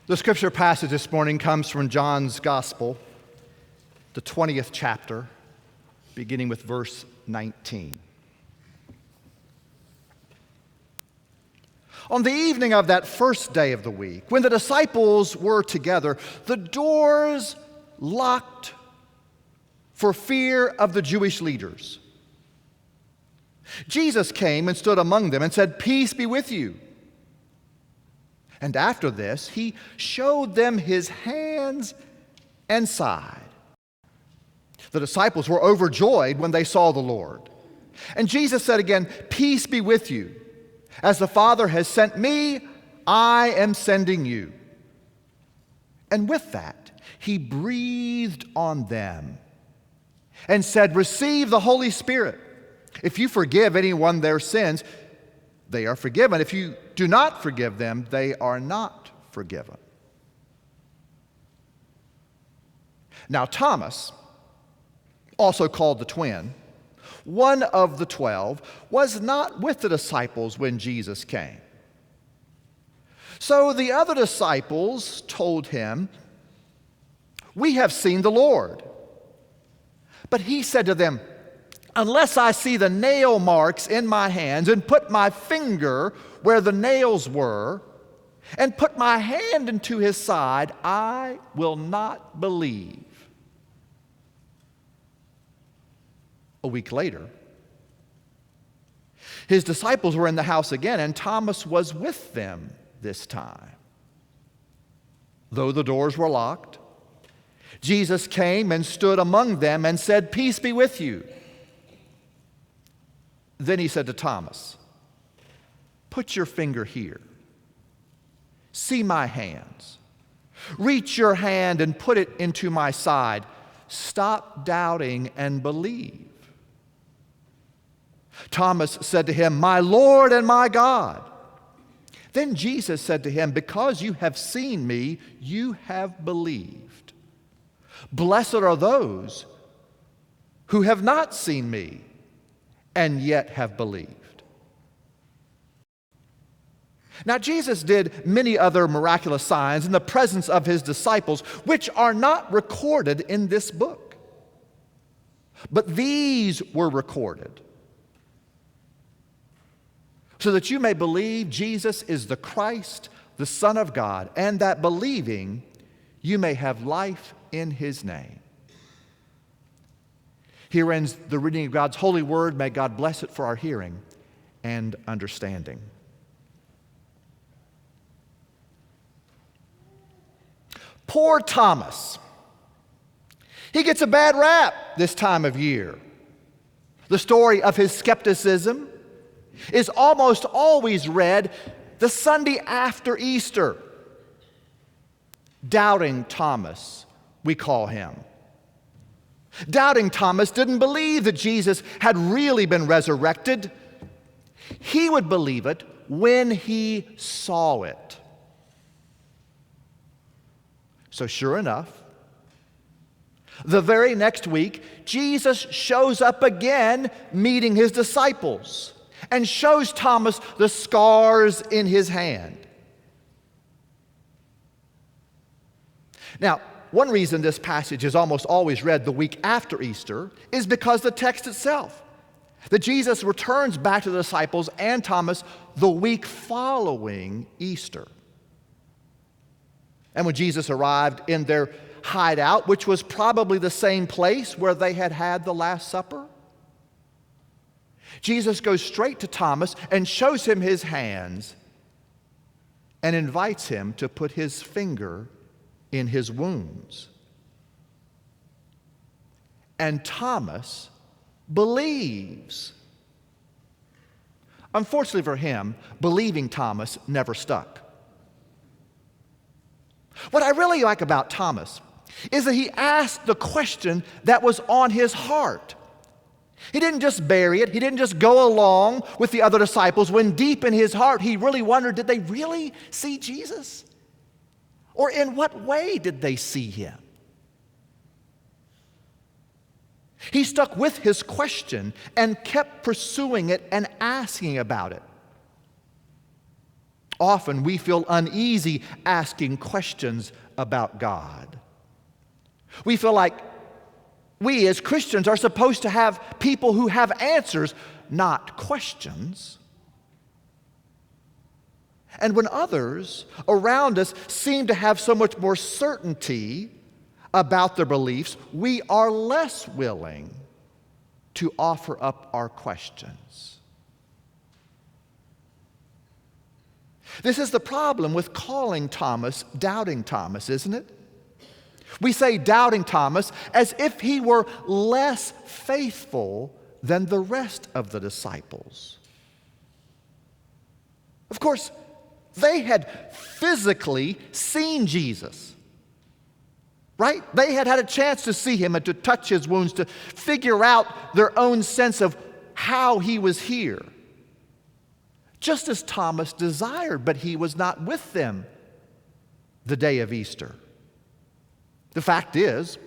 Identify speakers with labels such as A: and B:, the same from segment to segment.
A: The scripture passage this morning comes from John's Gospel, the 20th chapter, beginning with verse 19. On the evening of that first day of the week, when the disciples were together, the doors locked for fear of the Jewish leaders. Jesus came and stood among them and said, "Peace be with you." And after this, he showed them his hands and side. The disciples were overjoyed when they saw the Lord. And Jesus said again, "Peace be with you. As the Father has sent me, I am sending you." And with that, he breathed on them and said, "Receive the Holy Spirit. If you forgive anyone their sins, they are forgiven. If you do not forgive them, they are not forgiven." Now Thomas, also called the twin, one of the 12, was not with the disciples when Jesus came. So the other disciples told him, "We have seen the Lord." But he said to them, "Unless I see the nail marks in my hands and put my finger where the nails were and put my hand into his side, I will not believe." A week later, his disciples were in the house again, and Thomas was with them this time. Though the doors were locked, Jesus came and stood among them and said, "Peace be with you." Then he said to Thomas, "Put your finger here. See my hands. Reach your hand and put it into my side. Stop doubting and believe." Thomas said to him, "My Lord and my God." Then Jesus said to him, "Because you have seen me, you have believed. Blessed are those who have not seen me and yet have believed." Now Jesus did many other miraculous signs in the presence of his disciples, which are not recorded in this book. But these were recorded so that you may believe Jesus is the Christ, the Son of God, and that believing you may have life in his name. Here ends the reading of God's holy word. May God bless it for our hearing and understanding. Poor Thomas. He gets a bad rap this time of year. The story of his skepticism is almost always read the Sunday after Easter. Doubting Thomas, we call him. Doubting Thomas didn't believe that Jesus had really been resurrected. He would believe it when he saw it. So sure enough, the very next week, Jesus shows up again meeting his disciples and shows Thomas the scars in his hand. Now, one reason this passage is almost always read the week after Easter is because the text itself, that Jesus returns back to the disciples and Thomas the week following Easter. And when Jesus arrived in their hideout, which was probably the same place where they had had the Last Supper, Jesus goes straight to Thomas and shows him his hands and invites him to put his finger in his wounds. And Thomas believes. Unfortunately for him, believing Thomas never stuck. What I really like about Thomas is that he asked the question that was on his heart. He didn't just bury it. He didn't just go along with the other disciples when deep in his heart he really wondered, did they really see Jesus? Or in what way did they see him? He stuck with his question and kept pursuing it and asking about it. Often we feel uneasy asking questions about God. We feel like we as Christians are supposed to have people who have answers, not questions. And when others around us seem to have so much more certainty about their beliefs, we are less willing to offer up our questions. This is the problem with calling Thomas Doubting Thomas, isn't it? We say Doubting Thomas as if he were less faithful than the rest of the disciples. Of course, they had physically seen Jesus, right? They had had a chance to see him and to touch his wounds, to figure out their own sense of how he was here. Just as Thomas desired, but he was not with them the day of Easter. The fact is,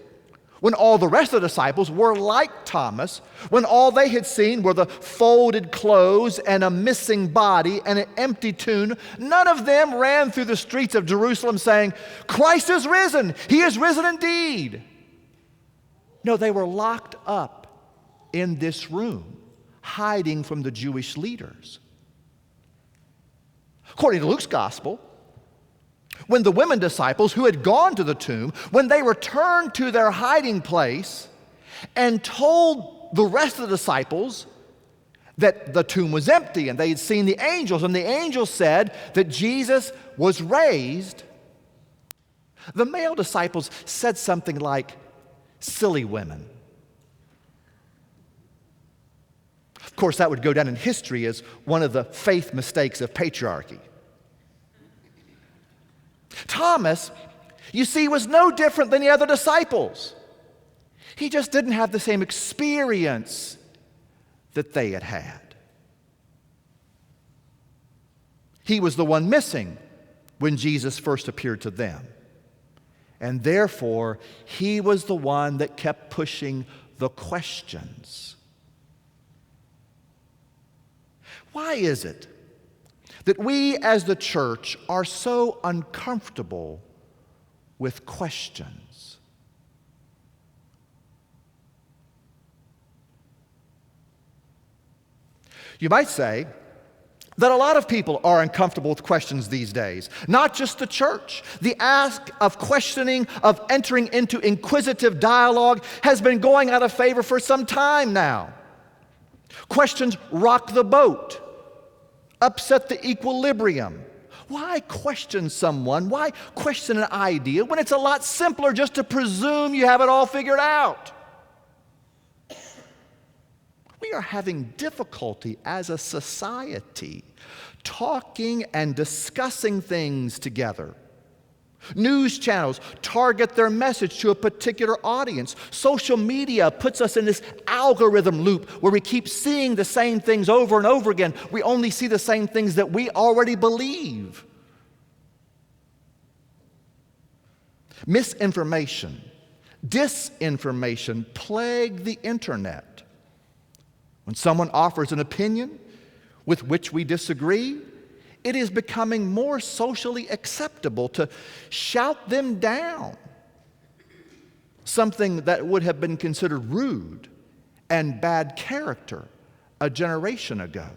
A: when all the rest of the disciples were like Thomas, when all they had seen were the folded clothes and a missing body and an empty tomb, none of them ran through the streets of Jerusalem saying, "Christ is risen! He is risen indeed!" No, they were locked up in this room, hiding from the Jewish leaders. According to Luke's gospel, when the women disciples who had gone to the tomb, when they returned to their hiding place and told the rest of the disciples that the tomb was empty and they had seen the angels, and the angels said that Jesus was raised, the male disciples said something like, "Silly women." Of course, that would go down in history as one of the faith mistakes of patriarchy. Thomas, you see, was no different than the other disciples. He just didn't have the same experience that they had had. He was the one missing when Jesus first appeared to them. And therefore, he was the one that kept pushing the questions. Why is it that we as the church are so uncomfortable with questions? You might say that a lot of people are uncomfortable with questions these days, not just the church. The ask of questioning, of entering into inquisitive dialogue has been going out of favor for some time now. Questions rock the boat, upset the equilibrium. Why question someone? Why question an idea when it's a lot simpler just to presume you have it all figured out? We are having difficulty as a society talking and discussing things together. News channels target their message to a particular audience. Social media puts us in this algorithm loop where we keep seeing the same things over and over again. We only see the same things that we already believe. Misinformation, disinformation plague the internet. When someone offers an opinion with which we disagree, it is becoming more socially acceptable to shout them down, something that would have been considered rude and bad character a generation ago.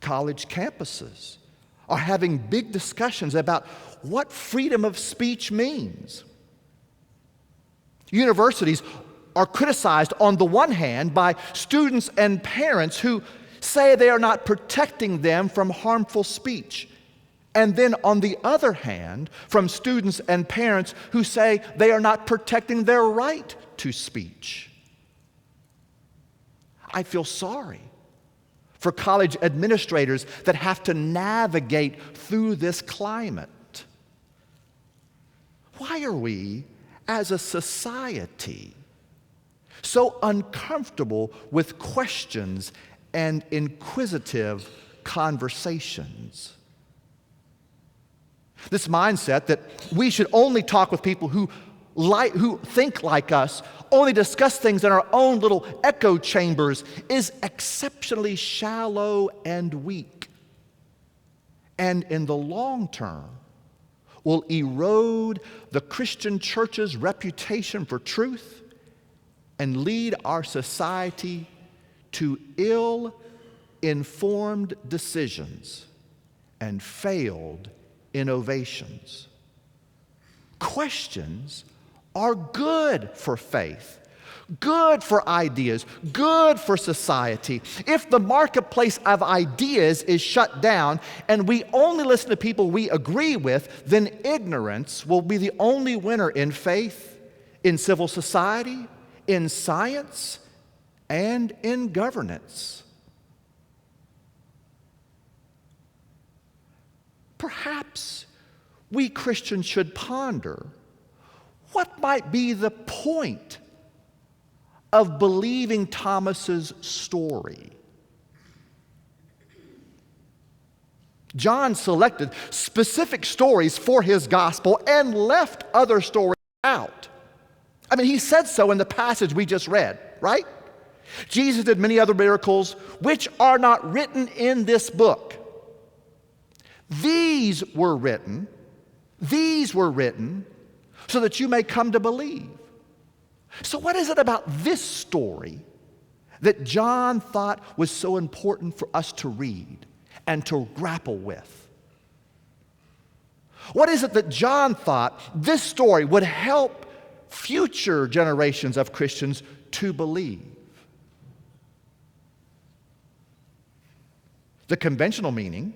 A: College campuses are having big discussions about what freedom of speech means. Universities are criticized on the one hand by students and parents who say they are not protecting them from harmful speech, and then on the other hand from students and parents who say they are not protecting their right to speech. I feel sorry for college administrators that have to navigate through this climate. Why are we, as a society, so uncomfortable with questions and inquisitive conversations? This mindset that we should only talk with people who think like us, only discuss things in our own little echo chambers, is exceptionally shallow and weak. and in the long term will erode the Christian church's reputation for truth and lead our society to ill-informed decisions and failed innovations. Questions are good for faith, good for ideas, good for society. If the marketplace of ideas is shut down and we only listen to people we agree with, then ignorance will be the only winner in faith, in civil society, in science, and in governance. Perhaps we Christians should ponder what might be the point of believing Thomas's story. John selected specific stories for his gospel and left other stories out. I mean, he said so in the passage we just read, right? Jesus did many other miracles which are not written in this book. These were written so that you may come to believe. So what is it about this story that John thought was so important for us to read and to grapple with? What is it that John thought this story would help future generations of Christians to believe? The conventional meaning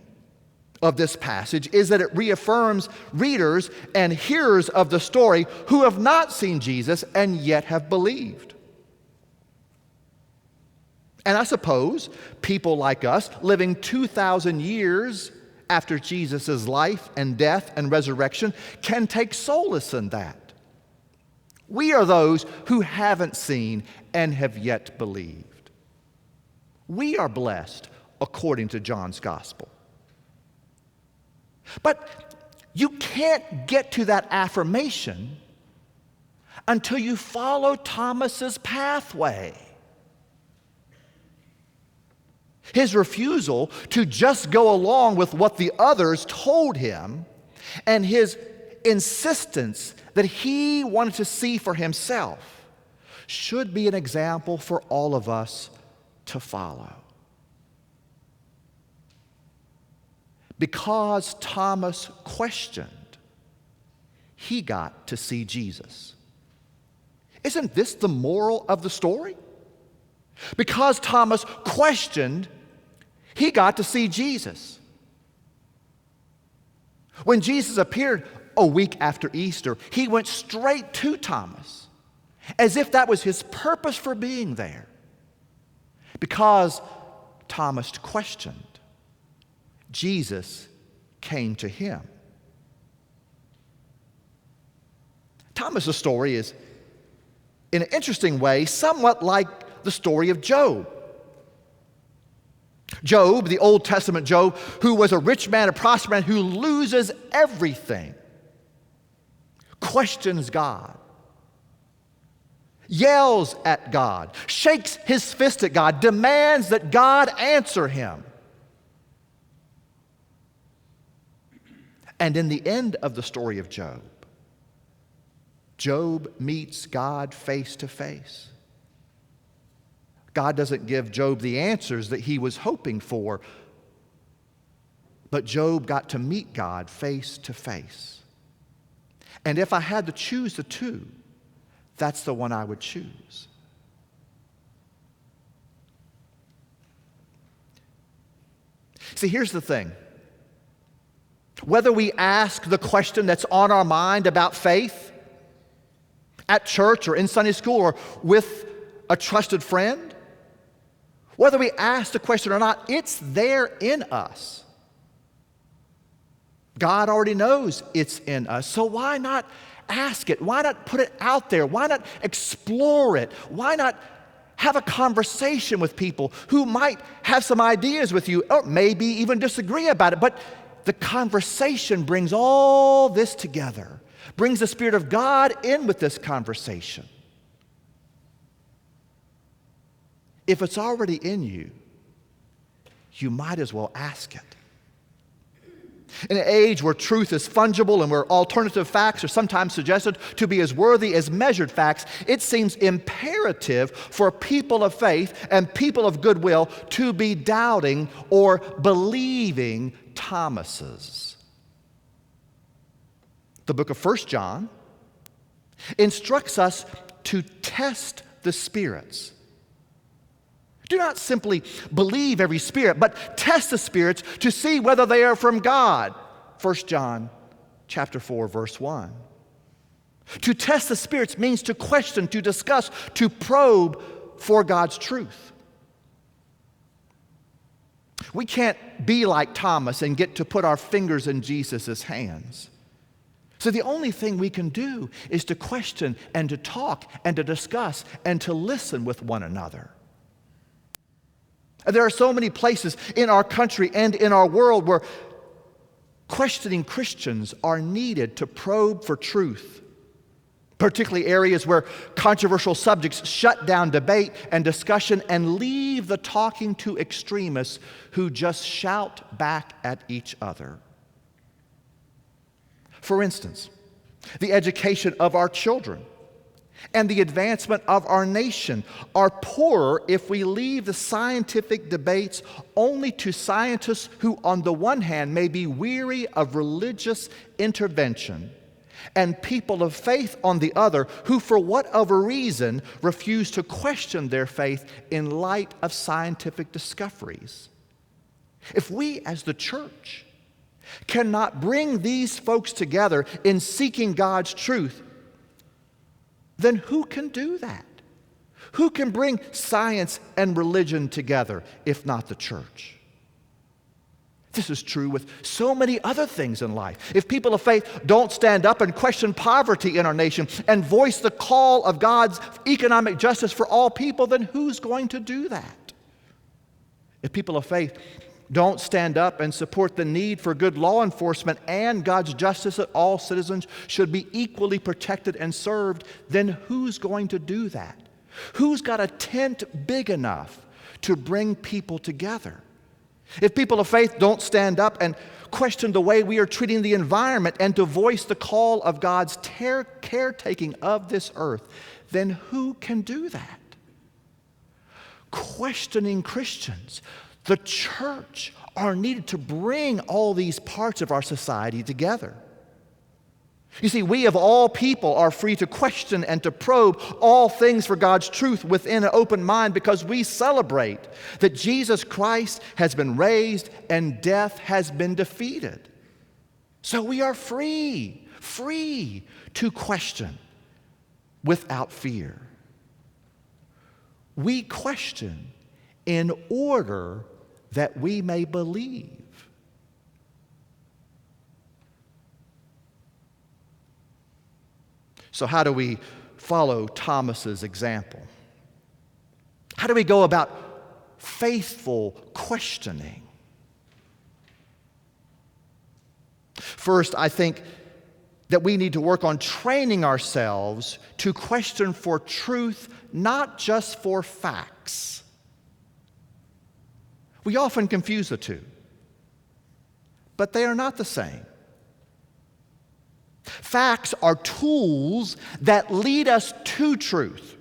A: of this passage is that it reaffirms readers and hearers of the story who have not seen Jesus and yet have believed. And I suppose people like us, living 2,000 years after Jesus' life and death and resurrection, can take solace in that. We are those who haven't seen and have yet believed. We are blessed according to John's gospel. But you can't get to that affirmation until you follow Thomas's pathway. His refusal to just go along with what the others told him, and his insistence that he wanted to see for himself, should be an example for all of us to follow. Because Thomas questioned, he got to see Jesus. Isn't this the moral of the story? Because Thomas questioned, he got to see Jesus. When Jesus appeared a week after Easter, he went straight to Thomas, as if that was his purpose for being there. Because Thomas questioned, Jesus came to him. Thomas's story is, in an interesting way, somewhat like the story of Job. Job, the Old Testament Job, who was a rich man, a prosperous man, who loses everything, questions God, yells at God, shakes his fist at God, demands that God answer him. And in the end of the story of Job, Job meets God face to face. God doesn't give Job the answers that he was hoping for, but Job got to meet God face to face. And if I had to choose the two, that's the one I would choose. See, here's the thing. Whether we ask the question that's on our mind about faith at church or in Sunday school or with a trusted friend, whether we ask the question or not, it's there in us. God already knows it's in us, so why not ask it? Why not put it out there? Why not explore it? Why not have a conversation with people who might have some ideas with you or maybe even disagree about it? But the conversation brings all this together, brings the Spirit of God in with this conversation. If it's already in you, you might as well ask it. In an age where truth is fungible and where alternative facts are sometimes suggested to be as worthy as measured facts, it seems imperative for people of faith and people of goodwill to be doubting or believing Thomases. The book of 1 John instructs us to test the spirits. Do not simply believe every spirit, but test the spirits to see whether they are from God. 1 John chapter 4, verse 1. To test the spirits means to question, to discuss, to probe for God's truth. We can't be like Thomas and get to put our fingers in Jesus' hands. So the only thing we can do is to question and to talk and to discuss and to listen with one another. There are so many places in our country and in our world where questioning Christians are needed to probe for truth, particularly areas where controversial subjects shut down debate and discussion and leave the talking to extremists who just shout back at each other. For instance, the education of our children and the advancement of our nation are poorer if we leave the scientific debates only to scientists who, on the one hand, may be weary of religious intervention, and people of faith, on the other, who, for whatever reason, refuse to question their faith in light of scientific discoveries. If we, as the church, cannot bring these folks together in seeking God's truth, then who can do that? Who can bring science and religion together if not the church? This is true with so many other things in life. If people of faith don't stand up and question poverty in our nation and voice the call of God's economic justice for all people, then who's going to do that? If people of faith don't stand up and support the need for good law enforcement and God's justice that all citizens should be equally protected and served, then who's going to do that? Who's got a tent big enough to bring people together? If people of faith don't stand up and question the way we are treating the environment and to voice the call of God's caretaking of this earth, then who can do that? Questioning Christians, the church, are needed to bring all these parts of our society together. You see, we of all people are free to question and to probe all things for God's truth within an open mind because we celebrate that Jesus Christ has been raised and death has been defeated. So we are free to question without fear. We question in order that we may believe. So how do we follow Thomas's example? How do we go about faithful questioning? First, I think that we need to work on training ourselves to question for truth, not just for facts. We often confuse the two, but they are not the same. Facts are tools that lead us to truth.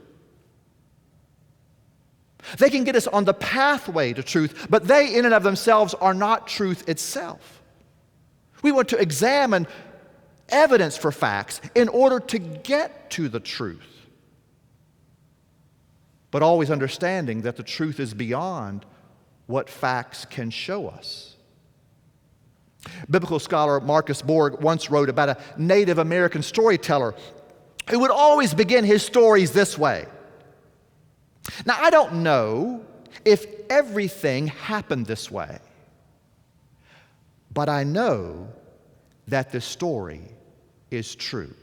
A: They can get us on the pathway to truth, but they in and of themselves are not truth itself. We want to examine evidence for facts in order to get to the truth, but always understanding that the truth is beyond what facts can show us. Biblical scholar Marcus Borg once wrote about a Native American storyteller who would always begin his stories this way. Now, I don't know if everything happened this way, but I know that this story is true.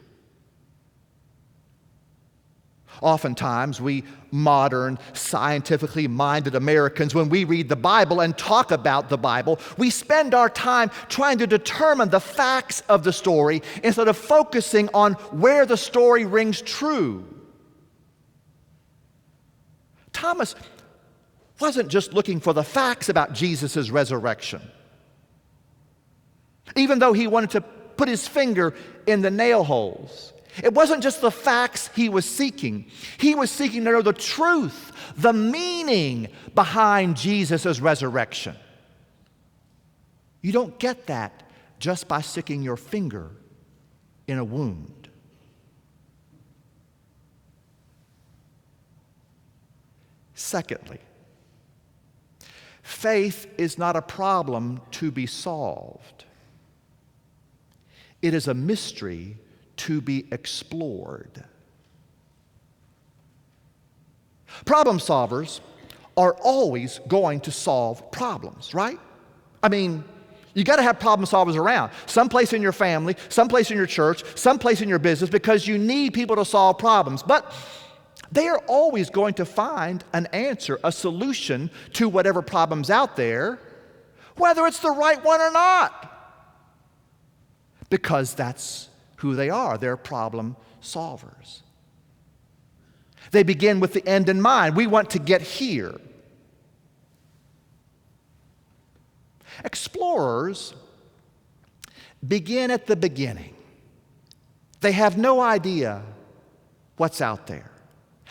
A: Oftentimes, we modern, scientifically minded Americans, when we read the Bible and talk about the Bible, we spend our time trying to determine the facts of the story instead of focusing on where the story rings true. Thomas wasn't just looking for the facts about Jesus' resurrection. even though he wanted to put his finger in the nail holes. It wasn't just the facts he was seeking. He was seeking to know the truth, the meaning behind Jesus' resurrection. You don't get that just by sticking your finger in a wound. Secondly, faith is not a problem to be solved. It is a mystery to be explored. Problem solvers are always going to solve problems, right? I mean, you got to have problem solvers around. Someplace in your family, someplace in your church, someplace in your business, because you need people to solve problems. But they are always going to find an answer, a solution to whatever problem's out there, whether it's the right one or not. Because that's who they are. They're problem solvers. They begin with the end in mind. We want to get here. Explorers begin at the beginning. They have no idea what's out there.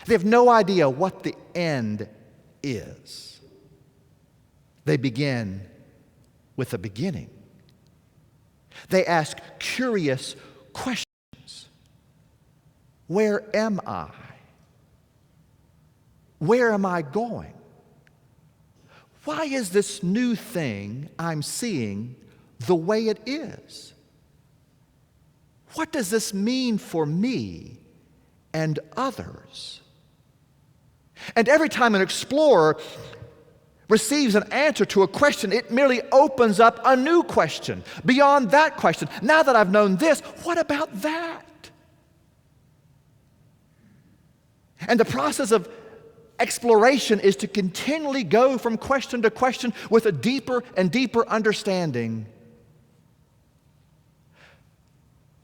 A: They have no idea what the end is. They begin with the beginning. They ask curious questions. Where am I? Where am I going? Why is this new thing I'm seeing the way it is? What does this mean for me and others? And every time an explorer receives an answer to a question, it merely opens up a new question beyond that question. Now that I've known this, what about that? And the process of exploration is to continually go from question to question with a deeper and deeper understanding.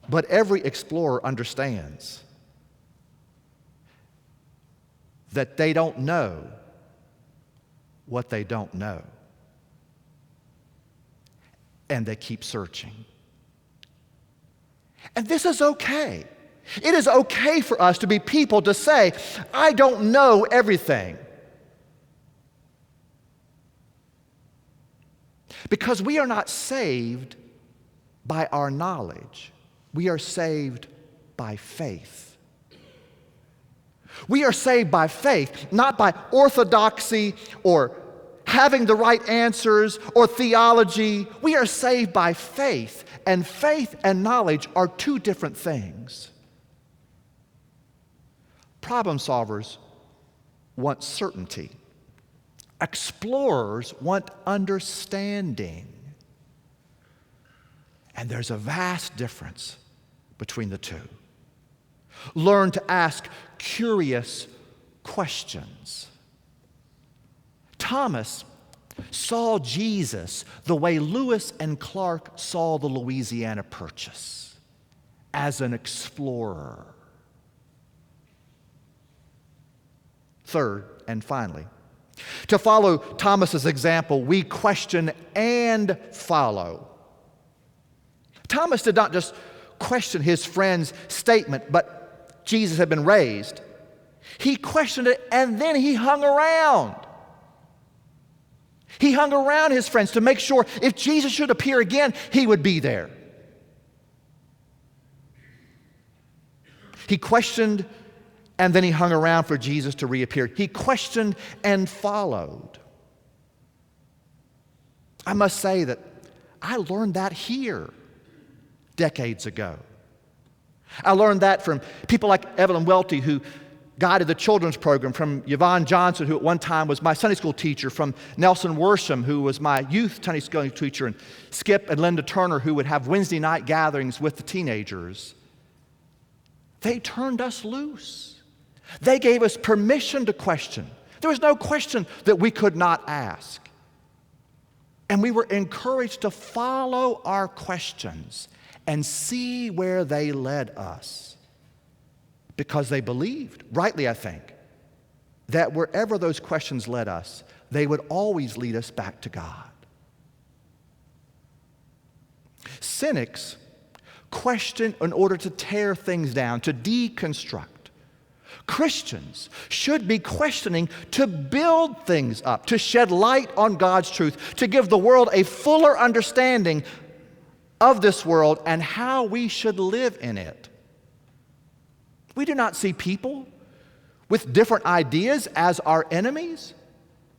A: But every explorer understands that they don't know what they don't know. And they keep searching. And this is okay. It is okay for us to be people to say, I don't know everything. Because we are not saved by our knowledge. We are saved by faith. We are saved by faith, not by orthodoxy or having the right answers or theology. We are saved by faith, and faith and knowledge are two different things. Problem solvers want certainty. Explorers want understanding. And there's a vast difference between the two. Learn to ask curious questions. Thomas saw Jesus the way Lewis and Clark saw the Louisiana Purchase, as an explorer. Third, and finally, to follow Thomas's example, we question and follow. Thomas did not just question his friend's statement, but Jesus had been raised. He questioned it, and then he hung around. He hung around his friends to make sure if Jesus should appear again, he would be there. He questioned, and then he hung around for Jesus to reappear. He questioned and followed. I must say that I learned that here decades ago. I learned that from people like Evelyn Welty, who guided the children's program, from Yvonne Johnson, who at one time was my Sunday school teacher, from Nelson Worsham, who was my youth Sunday school teacher, and Skip and Linda Turner, who would have Wednesday night gatherings with the teenagers. They turned us loose. They gave us permission to question. There was no question that we could not ask. And we were encouraged to follow our questions and see where they led us. Because they believed, rightly I think, that wherever those questions led us, they would always lead us back to God. Cynics question in order to tear things down, to deconstruct. Christians should be questioning to build things up, to shed light on God's truth, to give the world a fuller understanding of this world and how we should live in it. We do not see people with different ideas as our enemies.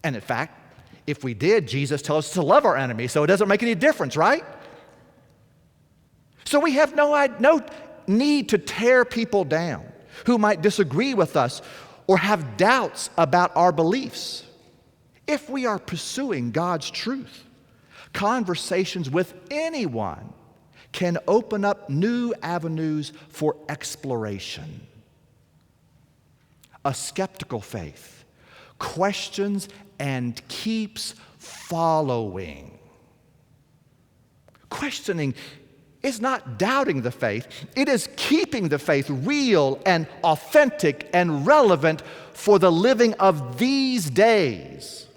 A: And in fact, if we did, Jesus tells us to love our enemies, so it doesn't make any difference, right? So we have no need to tear people down who might disagree with us or have doubts about our beliefs. If we are pursuing God's truth, conversations with anyone can open up new avenues for exploration. A skeptical faith questions and keeps following. Questioning is not doubting the faith. It is keeping the faith real and authentic and relevant for the living of these days,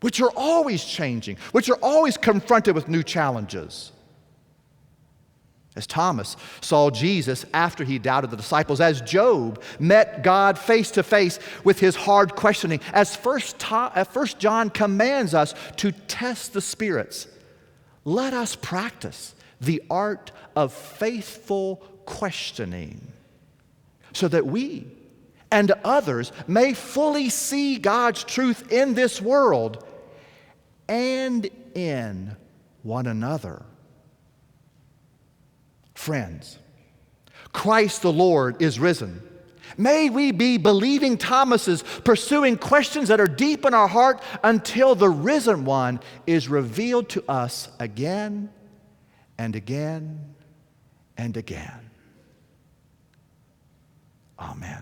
A: which are always changing, which are always confronted with new challenges. As Thomas saw Jesus after he doubted the disciples, as Job met God face to face with his hard questioning, as First John commands us to test the spirits, let us practice the art of faithful questioning so that we and others may fully see God's truth in this world and in one another. Friends, Christ the Lord is risen. May we be believing Thomases, pursuing questions that are deep in our heart until the risen one is revealed to us again and again and again. Amen.